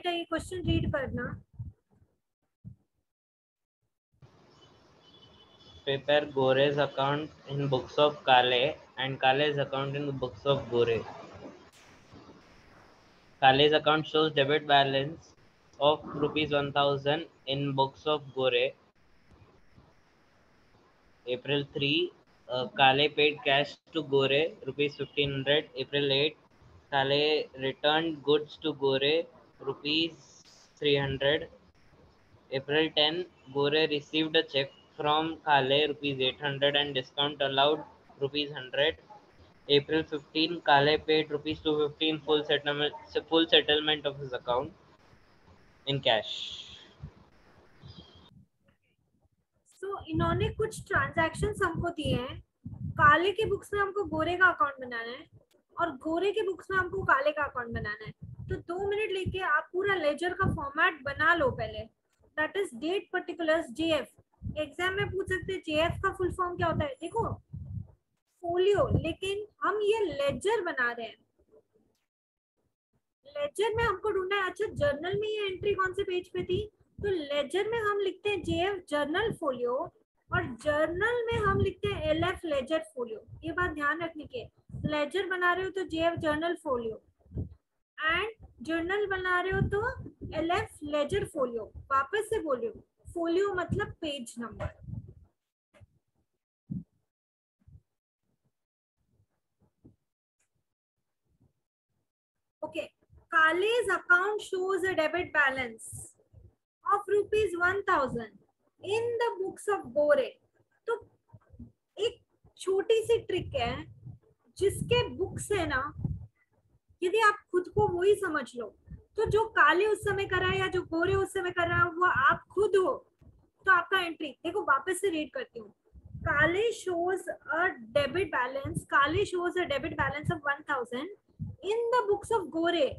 बेटा ये question read करना। Prepare Gore's account in books of Kale and Kale's account in the books of Gore. Kale's account shows debit balance of rupees 1000 in books of Gore. April 3, Kale paid cash to Gore rupees 1500. April 8, Kale returned goods to Gore rupees 300. April 10, Gore received a check from Kale rupees 800 and discount allowed rupees 100. April 15, Kale paid rupees 215 full settlement of his account in cash. सो इन्होंने कुछ transactions हमको दिए हैं। काले के books में हमको गोरे का अकाउंट बनाना है और गोरे के बुक्स में हमको काले का अकाउंट बनाना है। तो 2 मिनट लेके आप पूरा लेजर का फॉर्मेट बना लो पहले। That is date particulars JF. Exam में पूछ सकते हैं जेएफ का फुल फॉर्म क्या होता है। देखो फोलियो, लेकिन हम ये लेजर बना रहे हैं। लेजर में हमको ढूंढना है। अच्छा जर्नल में ये एंट्री कौन से पेज पे थी? तो लेजर में हम लिखते हैं जेएफ जर्नल फोलियो और जर्नल में हम लिखते हैं एलएफ लेजर फोलियो। ये बात ध्यान रखने की है। लेजर बना रहे हो तो JF journal folio and journal बना रहे हो तो एलएफ लेजर फोलियो। वापस से बोलियो, फोलियो मतलब page number. Okay, Kale's account shows a debit balance of rupees 1000 in the books of Gore. तो एक छोटी सी ट्रिक है, जिसके बुक्स है ना, यदि आप खुद को वही समझ लो तो जो काले उस समय कर रहा है या जो गोरे उस समय कर रहा है वो आप खुद हो, तो आपका एंट्री देखो। वापस से रीड करती हूँ। काले shows a debit balance, काले shows a debit balance of 1000 in the books of Gore.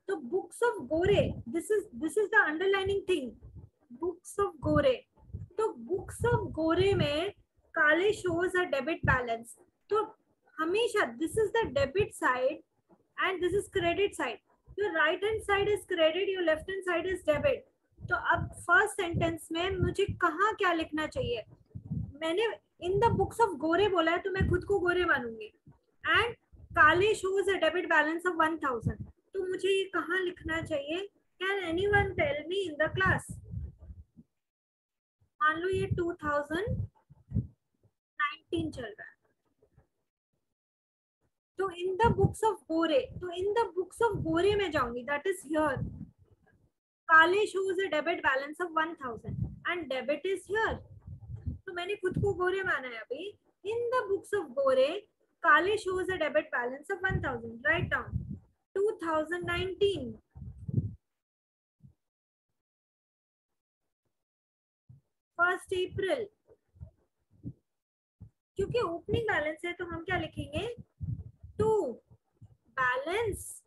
तो books of Gore, this is the underlining thing, books of गोरे। तो बुक्स ऑफ गोरे में काले शोज अ डेबिट बैलेंस। तो हमेशा this is the debit side and this is credit side. Your right hand side is credit, your left hand side is debit. तो अब first sentence में मुझे कहाँ क्या लिखना चाहिए? मैंने इन द बुक्स ऑफ गोरे बोला है तो मैं खुद को गोरे मानूंगी। And Kale shows a debit balance of 1000, तो मुझे ये कहाँ लिखना चाहिए? Can anyone tell me in the class? मान लो ये 2019 चल रहा है, तो इन द बुक्स ऑफ गोरे, तो इन द बुक्स ऑफ गोरे में जाऊंगी, दैट इज हियर। काले shows a debit balance of 1000 and debit is here. तो मैंने खुद को गोरे माना है अभी। In the books of Gore Kale shows a debit balance of 1000, write down 2019। First April, क्योंकि ओपनिंग बैलेंस है तो हम क्या लिखेंगे? To balance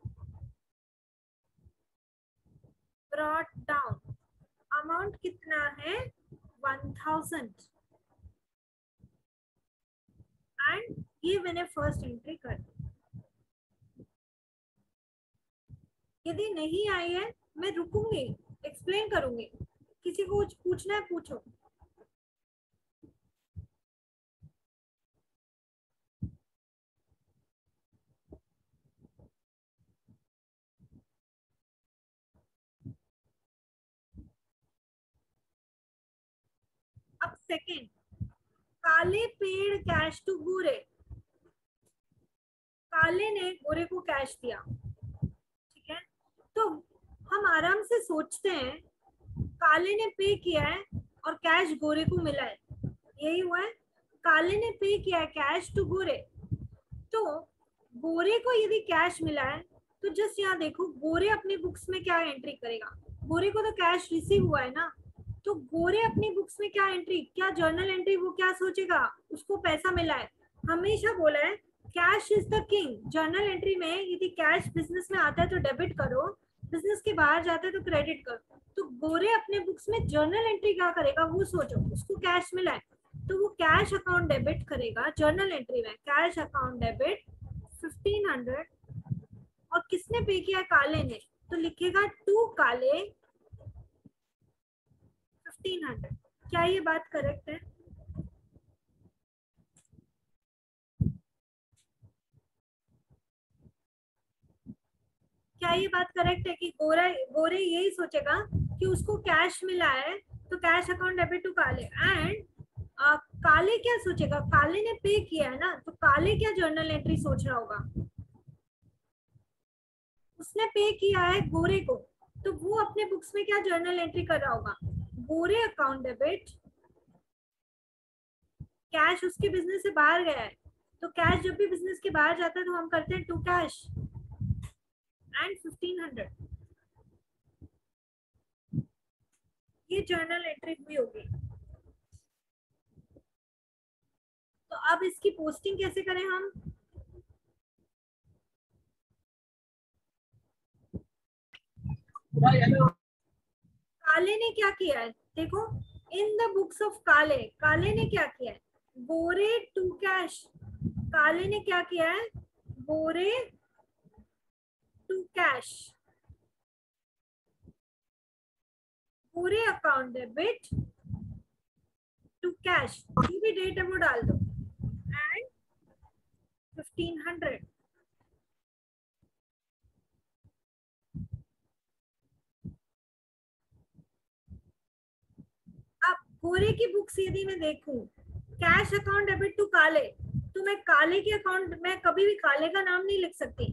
brought down. Amount कितना है? 1000 एंड ये मैंने फर्स्ट एंट्री कर दी। यदि नहीं आई है मैं रुकूंगी, एक्सप्लेन करूंगी। किसी को कुछ पूछना है पूछो। अब सेकंड, काले पेड़ कैश टू गोरे। काले ने गोरे को कैश दिया, ठीक है? तो हम आराम से सोचते हैं काले ने पे किया है और कैश गोरे को मिला है, यही हुआ है। काले ने पे किया है कैश टू गोरे, तो गोरे को यदि कैश मिला है तो जस्ट यहाँ देखो गोरे अपनी बुक्स में क्या एंट्री करेगा। गोरे को तो कैश रिसीव हुआ है ना, तो गोरे अपनी बुक्स में क्या एंट्री, क्या जर्नल एंट्री, वो क्या सोचेगा? उसको पैसा मिला है। हमेशा बोला है cash is the king. Journal entry में यदि कैश बिजनेस में आता है तो डेबिट करो, बिजनेस के बाहर जाता है तो क्रेडिट करो। तो गोरे अपने बुक्स में जर्नल एंट्री क्या करेगा वो सोचो। उसको कैश मिला है तो वो कैश अकाउंट डेबिट करेगा जर्नल एंट्री में। कैश अकाउंट डेबिट 1500 और किसने पे किया? काले ने। तो लिखेगा टू काले 1500। क्या ये बात करेक्ट है? क्या ये बात करेक्ट है कि गोरे यही सोचेगा कि उसको कैश मिला है तो cash account debit to Kale, and काले क्या सोचेगा, काले ने पे किया है ना, तो काले क्या जर्नल एंट्री सोच रहा होगा, उसने पे किया है गोरे को, तो वो अपने बुक्स में क्या जर्नल एंट्री कर रहा होगा, गोरे अकाउंट डेबिट, कैश उसके बिजनेस से बाहर गया है, तो कैश जब भी बिजनेस के बाहर जाता है तो हम करते हैं टू कैश एंड 1500, ये जर्नल एंट्री हुई होगी। तो अब इसकी पोस्टिंग कैसे करें हम? काले ने क्या किया है देखो, इन द बुक्स ऑफ काले, काले ने क्या किया है, गोरे टू कैश, काले ने क्या किया है, गोरे to cash, Gore account debit to cash, ये भी डेट है वो डाल दो, एंड 1500। अब गोरे की बुक्स यदि मैं देखूं, cash account debit to Kale, तो मैं काले के अकाउंट में कभी भी काले का नाम नहीं लिख सकती,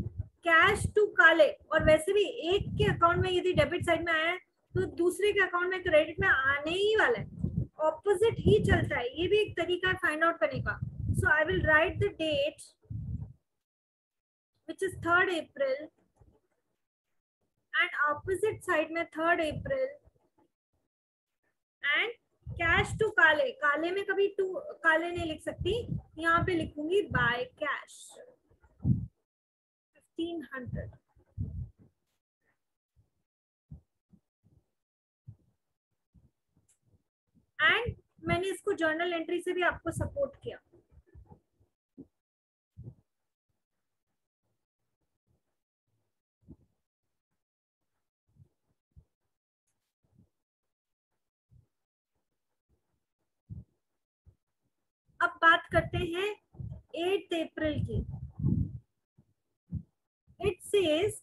कैश टू काले, और वैसे भी एक के अकाउंट में यदि डेबिट साइड में आया है तो दूसरे के अकाउंट में क्रेडिट में आने ही वाला है, ऑपोजिट ही चलता है, ये भी एक तरीका है फाइंड आउट करने का। So I will write the date which is 3rd April, and opposite side में 3rd April, and cash to काले, काले में कभी टू काले नहीं लिख सकती, यहाँ पे लिखूंगी बाय कैश 1500। एंड मैंने इसको जर्नल एंट्री से भी आपको सपोर्ट किया। अब बात करते हैं 8th April की। इट सेज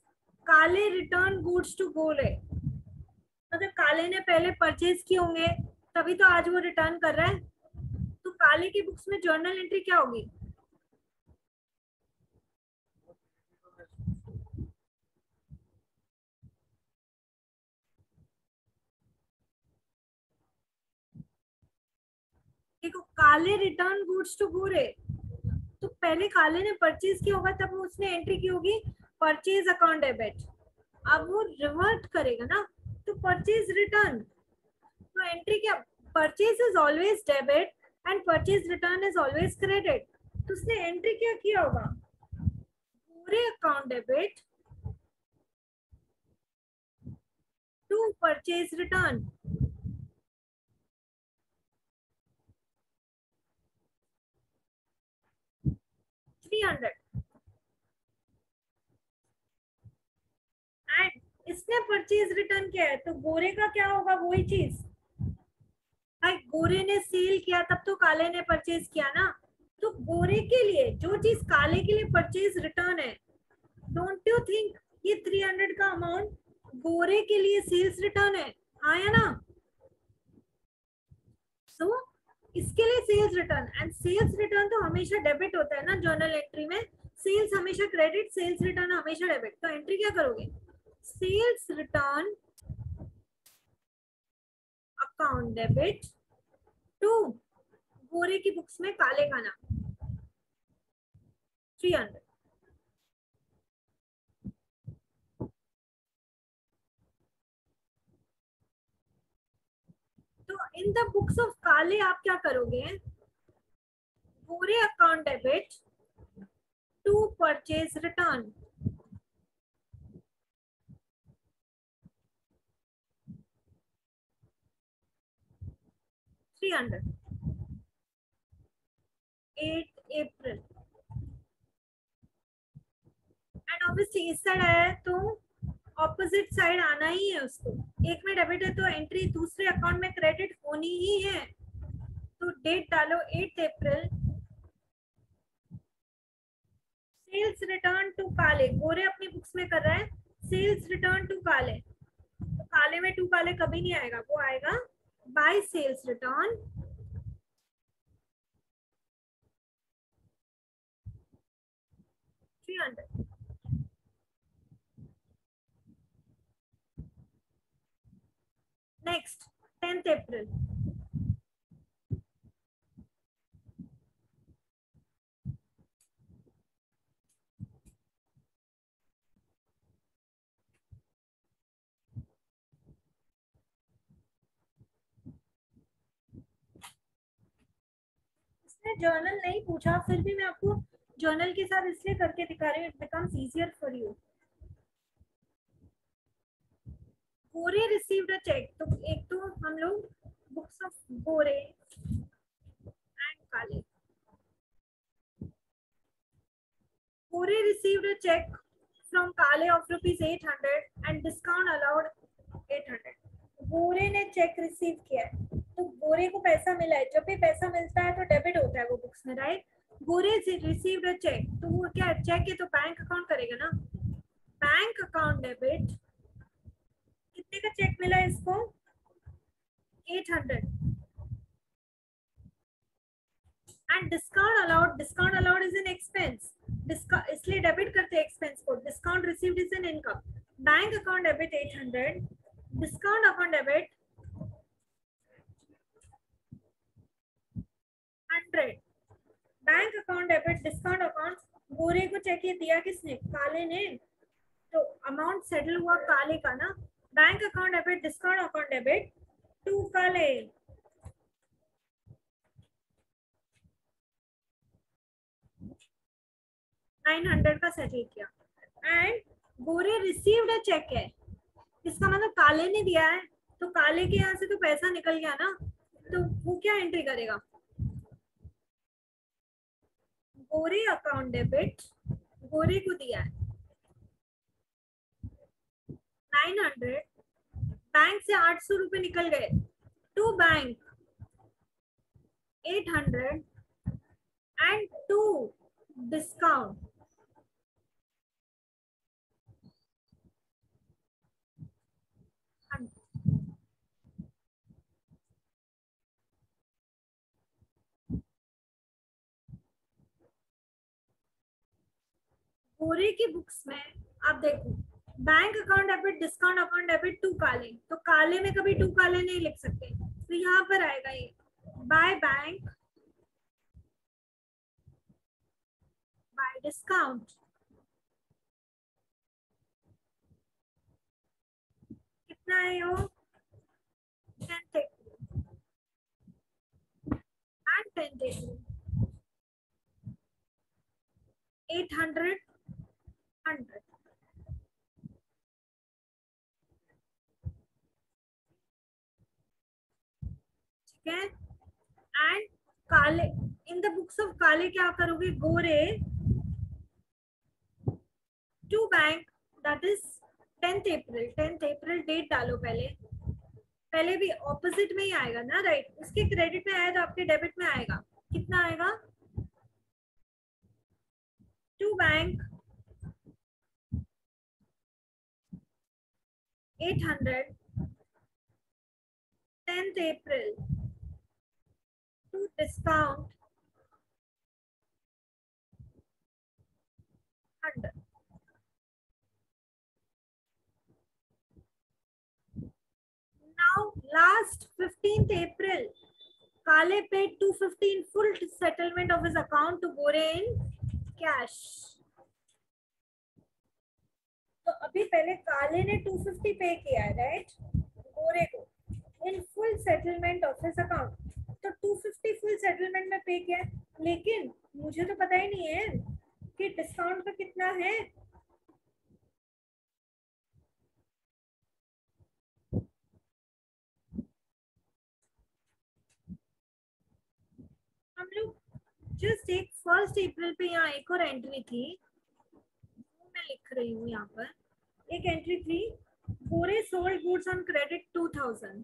काले रिटर्न गुड्स टू गोरे, मतलब काले ने पहले परचेज किए होंगे तभी तो आज वो रिटर्न कर रहा है, तो काले की बुक्स में जर्नल एंट्री क्या होगी, देखो काले रिटर्न गुड्स टू गोरे, तो पहले काले ने परचेज किया होगा तब उसने एंट्री की होगी परचेज अकाउंट डेबिट, अब वो रिवर्ट करेगा ना, तो परचेज रिटर्न, तो एंट्री क्या, purchase is always debit and purchase return is always credit, तो उसने एंट्री क्या किया होगा, पूरे account debit to purchase return, 300, and इसने परचेज रिटर्न किया है तो गोरे का क्या होगा, वही चीज, भाई गोरे ने सेल किया तब तो काले ने परचेज किया ना, तो गोरे के लिए जो चीज काले के लिए परचेज रिटर्न है, डोंट यू थिंक ये 300 का अमाउंट गोरे के लिए सेल्स रिटर्न है, हाँ या ना? सो इसके लिए sales return, and sales return तो हमेशा डेबिट होता है ना जर्नल एंट्री में, सेल्स हमेशा क्रेडिट, सेल्स रिटर्न हमेशा डेबिट, तो एंट्री क्या करोगे, sales return account debit to Gore की बुक्स में काले का नाम 300। तो इन द बुक्स ऑफ काले आप क्या करोगे, Gore account debit to purchase return, 300, 8 April, and obviously इस साइड आया है तो ऑपोजिट साइड आना ही है उसको। एक में डेबिट है तो एंट्री दूसरे अकाउंट में क्रेडिट होनी ही है। तो डेट डालो 8 अप्रैल। सेल्स रिटर्न टू काले, गोरे अपनी बुक्स में कर रहा है सेल्स रिटर्न टू काले, तो काले में टू काले कभी नहीं आएगा, वो आएगा by sales return 300। Next 10th April, इसने जर्नल नहीं पूछा, फिर भी मैं आपको जर्नल के साथ इसलिए करके दिखा रही हूँ, it becomes easier for you. Gore received a check, तो एक तो हम लोग बुक्स ऑफ गोरे एंड काले, गोरे रिसीव्ड अ चेक फ्रॉम काले ऑफ ₹800 एंड डिस्काउंट अलाउड 800। गोरे ने चेक रिसीव किया है, तो गोरे को पैसा मिला है, जब भी पैसा मिलता है तो डेबिट होता है वो बुक्स में, right. Gore received a check, तो वो क्या चेक है तो बैंक अकाउंट करेगा ना, बैंक अकाउंट डेबिट। कितने का चेक मिला है इसको? 800। And discount allowed is an expense, इसलिए डेबिट करते हैं एक्सपेंस को। Discount received is an income. Bank account debit 800, discount account debit 100। Bank account debit discount account, गोरे को चेक ये दिया किसने? काले ने, तो अमाउंट सेटल हुआ काले का ना। Bank account debit discount account debit to Kale, 900 का सेटल किया। And Gore received a check है, इसका मतलब काले ने दिया है, तो काले के यहाँ से तो पैसा निकल गया ना, तो वो क्या एंट्री करेगा? गोरे अकाउंट डेबिट, गोरे को दिया है 900, बैंक से 800 रुपए निकल गए, to bank 800 and to discount. Gore की बुक्स में आप देखो, bank account debit discount account debit to Kale, तो काले में कभी टू काले नहीं लिख सकते, तो यहाँ पर आएगा ये बाय बैंक बाय डिस्काउंट। कितना है वो? 10th and 10th 800 100, ठीक है। एंड काले, इन द बुक्स ऑफ काले क्या करोगे? Gore to bank, that is 10th April. 10th April date डालो पहले, पहले भी ऑपोजिट में ही आएगा ना, राइट। उसके क्रेडिट में आया तो आपके डेबिट में आएगा, कितना आएगा? To bank 800, 10th April to discount 100। Now last 15th April, Kale paid 215 full settlement of his account to Gore in cash. तो अभी पहले काले ने 250 पे किया है, राइट, गोरे को in full settlement of his account, तो 250 फुल सेटलमेंट में पे किया है, लेकिन मुझे तो पता ही नहीं है कि डिस्काउंट का कितना है। हम लोग जस्ट एक 1 अप्रैल पे यहाँ एक और एंट्री थी, मैं लिख रही हूँ यहाँ पर, एक एंट्री थी, गोरे sold goods on credit 2000.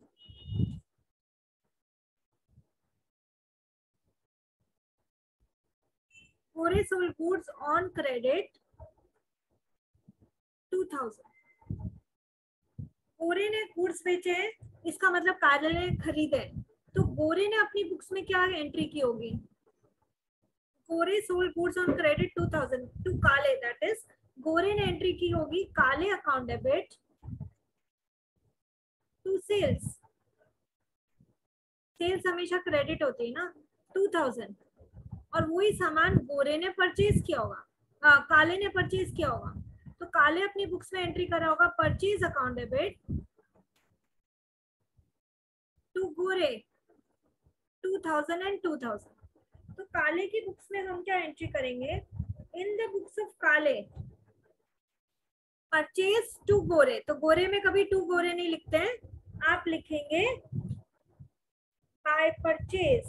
Gore sold goods on credit 2000. गोरे ने गुड्स बेचे हैं, इसका मतलब काले ने खरीदे. तो गोरे ने अपनी बुक्स में क्या एंट्री की होगी? Gore sold goods on credit 2000 to Kale, that is Gore ने एंट्री की होगी Kale account debit to sales. Sales हमेशा क्रेडिट होती है ना, 2000. और वही सामान गोरे ने परचेज किया होगा, काले ने परचेज किया होगा. तो काले अपनी बुक्स में एंट्री करा होगा purchase account debit to Gore 2000 and 2000. तो काले की बुक्स में हम क्या एंट्री करेंगे? इन द बुक्स ऑफ काले परचेज टू गोरे. तो गोरे में कभी टू गोरे नहीं लिखते हैं, आप लिखेंगे by purchase.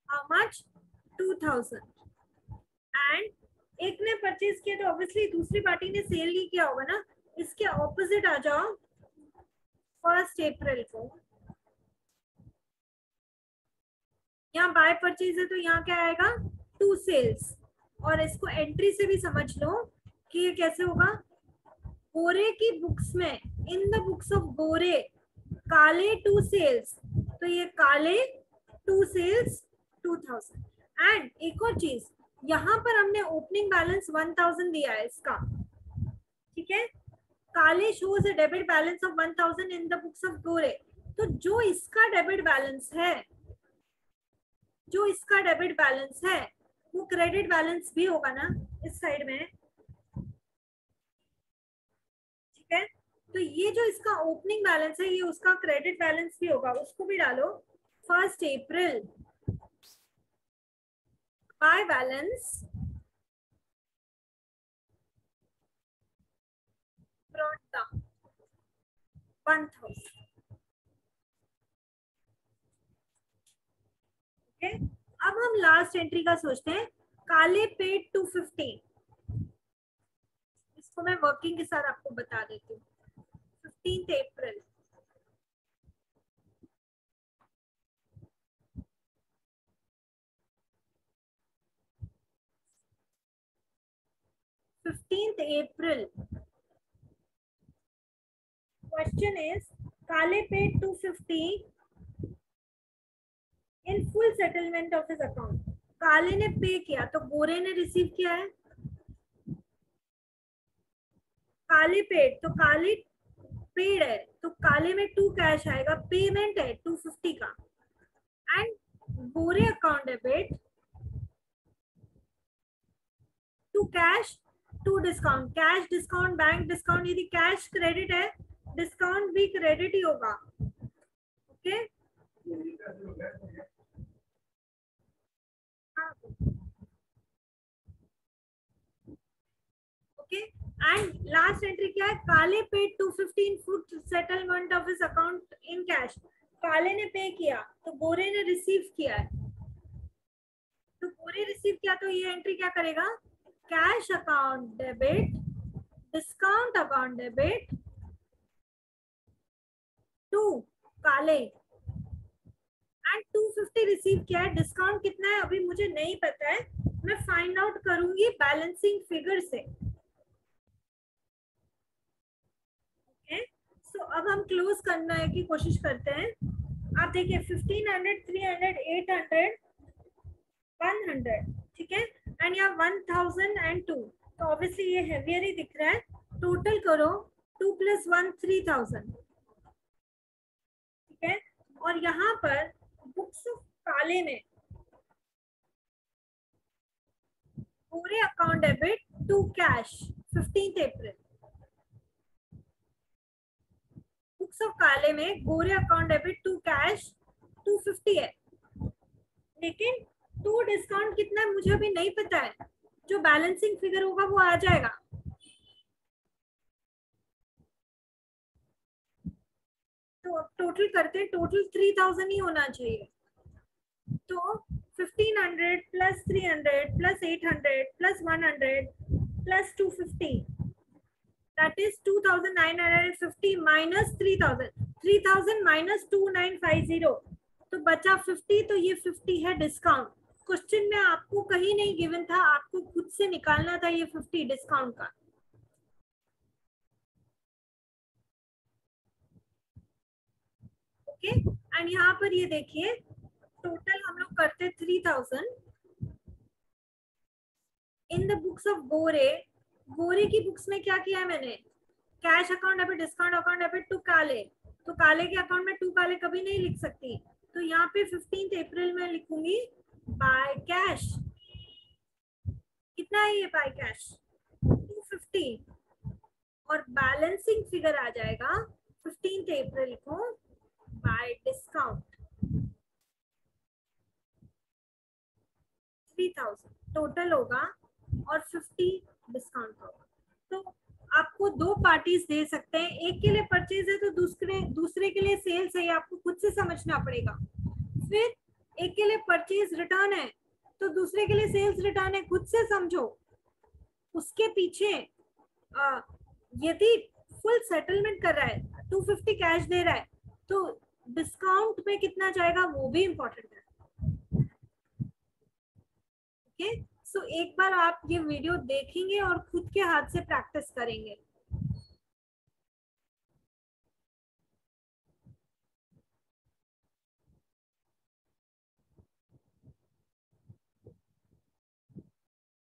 How much? 2000. And एक ने परचेज किया तो ऑब्वियसली दूसरी पार्टी ने सेल ही किया होगा ना. इसके ऑपोजिट आ जाओ 1 अप्रैल को. यहाँ बाय परचेज है तो यहाँ क्या आएगा? To sales. और इसको एंट्री से भी समझ लो कि ये कैसे होगा. गोरे की बुक्स में, in the books of Gore काले टू सेल्स, तो ये काले टू सेल्स 2000. एंड एक और चीज, यहाँ पर हमने ओपनिंग बैलेंस 1000 दिया है इसका, ठीक है. काले shows a debit balance of 1000 in the books of गोरे. तो जो इसका डेबिट बैलेंस है, जो इसका डेबिट बैलेंस है वो क्रेडिट बैलेंस भी होगा ना इस साइड में, ठीक है. तो ये जो इसका ओपनिंग बैलेंस है ये उसका क्रेडिट बैलेंस भी होगा, उसको भी डालो. 1 April by balance brought down 1000. Okay. अब हम लास्ट एंट्री का सोचते हैं. काले पेड 215. इसको मैं वर्किंग के साथ आपको बता देती हूँ. 15 अप्रैल, April. Question is, Kale paid 250 in full settlement of his account. काले ने पे किया तो गोरे ने रिसीव किया है. काले पेड, तो काले पेड है तो काले में 2 कैश आएगा, पेमेंट है 250 का. And Gore account debit to cash to discount. Cash discount, bank discount. यदि कैश क्रेडिट है डिस्काउंट भी क्रेडिट ही होगा. Okay. Okay. And last entry क्या है? Kale paid 215 full settlement of his account in cash. Kale ने पे किया तो गोरे ने रिसीव किया है. तो गोरे रिसीव किया तो ये एंट्री क्या करेगा? Cash account debit discount account debit to Kale. And 250 receive किया है. डिस्काउंट कितना है अभी मुझे नहीं पता है, मैं फाइंड आउट करूंगी बैलेंसिंग फिगर से. ओके. सो अब हम क्लोज करने की कोशिश करते हैं. आप देखिए 1500, 300, 800, 100, ठीक है. एंड यहाँ 1000 एंड 2. तो ऑब्वियसली ये हेवियर ही दिख रहा है. टोटल करो 2 + 1 3000, ठीक है. और यहाँ पर बुक्स ऑफ काले में पूरे account debit to cash 15 April. Books of Kale में गोरे अकाउंट डेबिट टू कैश 250 है, लेकिन टू डिस्काउंट कितना है मुझे अभी नहीं पता है. जो बैलेंसिंग फिगर होगा वो आ जाएगा. तो अब टोटल करते हैं. टोटल 3000 ही होना चाहिए. तो 1500 plus 300 plus 800 plus 100 plus 250. That is 2950 minus 3000. 3000 minus 2950. तो बचा 50, तो ये 50 है डिस्काउंट. क्वेश्चन में आपको कहीं नहीं गिवन था, आपको खुद से निकालना था ये 50 डिस्काउंट का. ओके, एंड यहाँ पर ये देखिए टोटल हम लोग करते 3000 इन द बुक्स ऑफ गोरे. गोरे की बुक्स में क्या किया है मैंने, cash account debit, discount account debit to Kale. तो काले के अकाउंट में टू काले कभी नहीं लिख सकती, तो यहाँ पे 15 अप्रैल में लिखूंगी बाय कैश. कितना है ये बाय कैश, 250. और बैलेंसिंग फिगर आ जाएगा 15 अप्रैल को बाय डिस्काउंट 3000 टोटल होगा और 50 डिस्काउंट होगा. तो आपको दो पार्टीज दे सकते हैं, एक के लिए परचेज है तो दूसरे के लिए सेल्स है, आपको खुद से समझना पड़ेगा. फिर एक के लिए परचेज रिटर्न है तो दूसरे के लिए सेल्स रिटर्न है, खुद से समझो. उसके पीछे यदि फुल सेटलमेंट कर रहा है, 250 कैश दे रहा है, तो डिस्काउंट में कितना जाएगा वो भी इंपॉर्टेंट है. ओके, सो एक बार आप ये वीडियो देखेंगे और खुद के हाथ से प्रैक्टिस करेंगे.